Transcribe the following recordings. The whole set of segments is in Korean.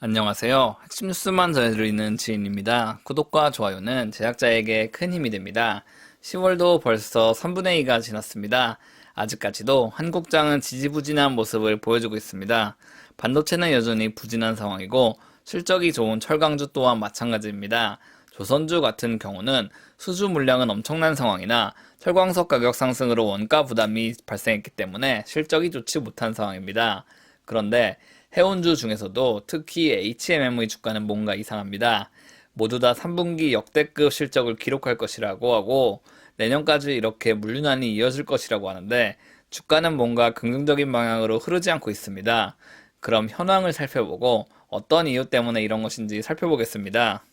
안녕하세요. 핵심 뉴스만 전해드리는 지인입니다. 구독과 좋아요는 제작자에게 큰 힘이 됩니다. 10월도 벌써 3분의 2가 지났습니다. 아직까지도 한국장은 지지부진한 모습을 보여주고 있습니다. 반도체는 여전히 부진한 상황이고 실적이 좋은 철강주 또한 마찬가지입니다. 조선주 같은 경우는 수주 물량은 엄청난 상황이나 철광석 가격 상승으로 원가 부담이 발생했기 때문에 실적이 좋지 못한 상황입니다. 그런데 해운주 중에서도 특히 HMM의 주가는 뭔가 이상합니다. 모두 다 3분기 역대급 실적을 기록할 것이라고 하고 내년까지 이렇게 물류난이 이어질 것이라고 하는데 주가는 뭔가 긍정적인 방향으로 흐르지 않고 있습니다. 그럼 현황을 살펴보고 어떤 이유 때문에 이런 것인지 살펴보겠습니다.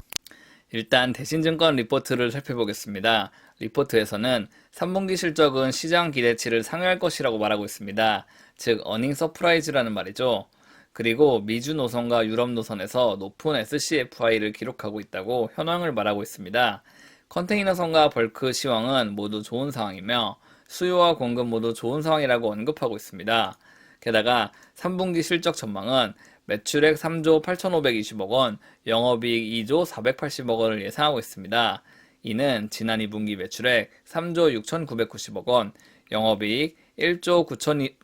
일단 대신증권 리포트를 살펴보겠습니다. 리포트에서는 3분기 실적은 시장 기대치를 상회할 것이라고 말하고 있습니다. 즉 어닝 서프라이즈라는 말이죠. 그리고 미주 노선과 유럽 노선에서 높은 SCFI를 기록하고 있다고 현황을 말하고 있습니다. 컨테이너선과 벌크 시황은 모두 좋은 상황이며 수요와 공급 모두 좋은 상황이라고 언급하고 있습니다. 게다가 3분기 실적 전망은 매출액 3조 8,520억 원, 영업이익 2조 480억 원을 예상하고 있습니다. 이는 지난 2분기 매출액 3조 6,990억 원, 영업이익 1조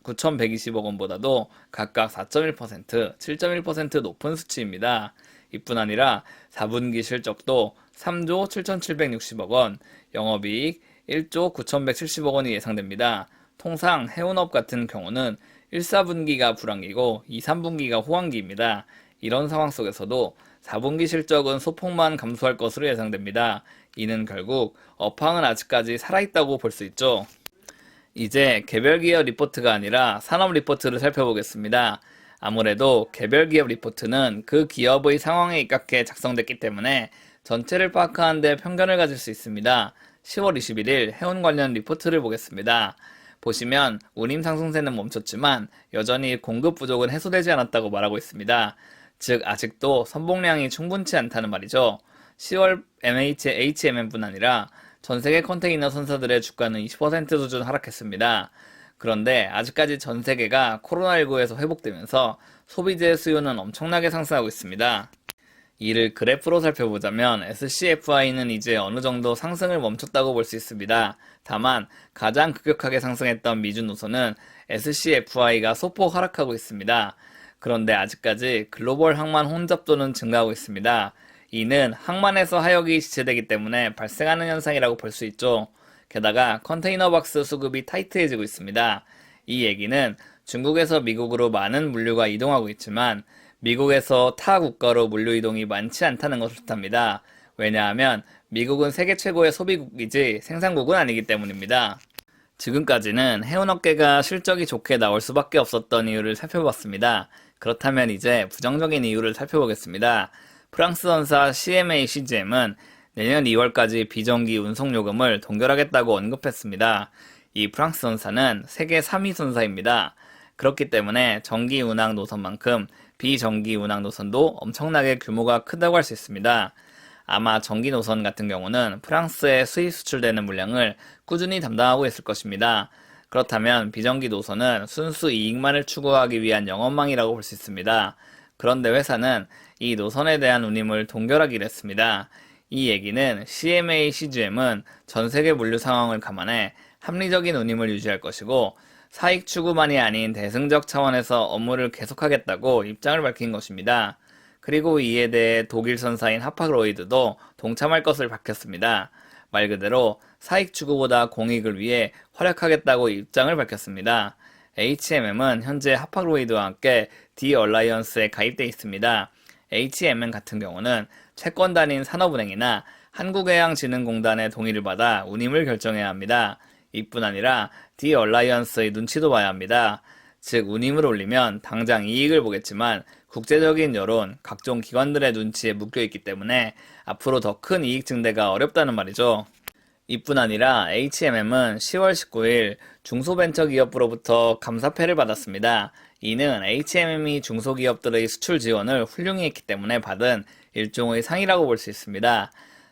9,120억 원보다도 각각 4.1%, 7.1% 높은 수치입니다. 이뿐 아니라 4분기 실적도 3조 7,760억 원, 영업이익 1조 9,170억 원이 예상됩니다. 통상 해운업 같은 경우는 1, 4분기가 불황기고 2, 3분기가 호황기입니다. 이런 상황 속에서도 4분기 실적은 소폭만 감소할 것으로 예상됩니다. 이는 결국 업황은 아직까지 살아있다고 볼 수 있죠. 이제 개별 기업 리포트가 아니라 산업 리포트를 살펴보겠습니다. 아무래도 개별 기업 리포트는 그 기업의 상황에 입각해 작성됐기 때문에 전체를 파악하는 데 편견을 가질 수 있습니다. 10월 21일 해운 관련 리포트를 보겠습니다. 보시면 운임 상승세는 멈췄지만 여전히 공급 부족은 해소되지 않았다고 말하고 있습니다. 즉 아직도 선봉량이 충분치 않다는 말이죠. 10월 HMM뿐 아니라 전세계 컨테이너 선사들의 주가는 20% 수준 하락했습니다. 그런데 아직까지 전세계가 코로나19에서 회복되면서 소비재 수요는 엄청나게 상승하고 있습니다. 이를 그래프로 살펴보자면 SCFI는 이제 어느 정도 상승을 멈췄다고 볼 수 있습니다. 다만 가장 급격하게 상승했던 미주 노선은 SCFI가 소폭 하락하고 있습니다. 그런데 아직까지 글로벌 항만 혼잡도는 증가하고 있습니다. 이는 항만에서 하역이 지체되기 때문에 발생하는 현상이라고 볼 수 있죠. 게다가 컨테이너 박스 수급이 타이트해지고 있습니다. 이 얘기는 중국에서 미국으로 많은 물류가 이동하고 있지만 미국에서 타 국가로 물류 이동이 많지 않다는 것을 뜻합니다. 왜냐하면 미국은 세계 최고의 소비국이지 생산국은 아니기 때문입니다. 지금까지는 해운업계가 실적이 좋게 나올 수밖에 없었던 이유를 살펴봤습니다. 그렇다면 이제 부정적인 이유를 살펴보겠습니다. 프랑스선사 CMA CGM은 내년 2월까지 비정기 운송요금을 동결하겠다고 언급했습니다. 이 프랑스선사는 세계 3위 선사입니다. 그렇기 때문에 정기 운항 노선만큼 비정기 운항 노선도 엄청나게 규모가 크다고 할 수 있습니다. 아마 정기 노선 같은 경우는 프랑스에 수입 수출되는 물량을 꾸준히 담당하고 있을 것입니다. 그렇다면 비정기 노선은 순수 이익만을 추구하기 위한 영업망이라고 볼 수 있습니다. 그런데 회사는 이 노선에 대한 운임을 동결하기로 했습니다. 이 얘기는 CMA CGM은 전 세계 물류 상황을 감안해 합리적인 운임을 유지할 것이고 사익 추구만이 아닌 대승적 차원에서 업무를 계속하겠다고 입장을 밝힌 것입니다. 그리고 이에 대해 독일 선사인 하파로이드도 동참할 것을 밝혔습니다. 말 그대로 사익 추구보다 공익을 위해 활약하겠다고 입장을 밝혔습니다. HMM은 현재 하파로이드와 함께 D-얼라이언스에 가입돼 있습니다. HMM 같은 경우는 채권단인 산업은행이나 한국해양진흥공단의 동의를 받아 운임을 결정해야 합니다. 이뿐 아니라 D-얼라이언스의 눈치도 봐야 합니다. 즉 운임을 올리면 당장 이익을 보겠지만 국제적인 여론, 각종 기관들의 눈치에 묶여있기 때문에 앞으로 더 큰 이익 증대가 어렵다는 말이죠. 이뿐 아니라 HMM은 10월 19일 중소벤처기업부로부터 감사패를 받았습니다. 이는 HMM이 중소기업들의 수출 지원을 훌륭히 했기 때문에 받은 일종의 상이라고 볼 수 있습니다.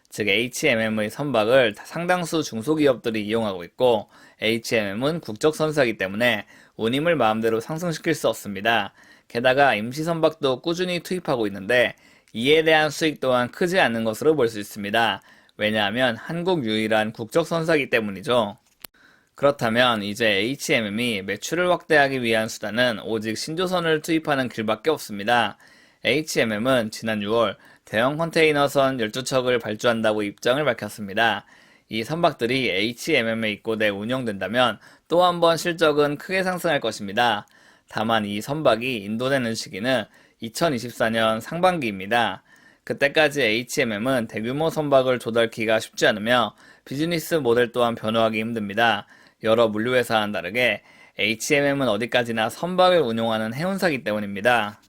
즉 HMM의 선박을 상당수 중소기업들이 이용하고 있고 HMM은 국적 선사이기 때문에 운임을 마음대로 상승시킬 수 없습니다. 게다가 임시선박도 꾸준히 투입하고 있는데 이에 대한 수익 또한 크지 않은 것으로 볼 수 있습니다. 왜냐하면 한국 유일한 국적 선사이기 때문이죠. 그렇다면 이제 HMM이 매출을 확대하기 위한 수단은 오직 신조선을 투입하는 길밖에 없습니다. HMM은 지난 6월 대형 컨테이너선 12척을 발주한다고 입장을 밝혔습니다. 이 선박들이 HMM에 입고돼 운영된다면 또 한 번 실적은 크게 상승할 것입니다. 다만 이 선박이 인도되는 시기는 2024년 상반기입니다. 그때까지 HMM은 대규모 선박을 조달키기가 쉽지 않으며 비즈니스 모델 또한 변화하기 힘듭니다. 여러 물류회사와는 다르게 HMM은 어디까지나 선박을 운용하는 해운사이기 때문입니다.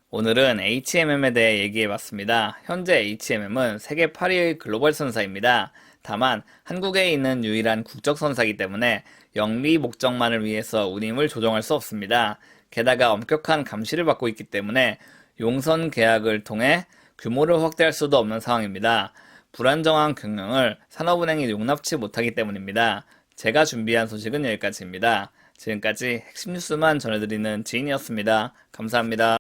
오늘은 HMM에 대해 얘기해봤습니다. 현재 HMM은 세계 8위의 글로벌 선사입니다. 다만 한국에 있는 유일한 국적 선사이기 때문에 영리 목적만을 위해서 운임을 조정할 수 없습니다. 게다가 엄격한 감시를 받고 있기 때문에 용선 계약을 통해 규모를 확대할 수도 없는 상황입니다. 불안정한 경영을 산업은행이 용납치 못하기 때문입니다. 제가 준비한 소식은 여기까지입니다. 지금까지 핵심 뉴스만 전해드리는 지인이었습니다. 감사합니다.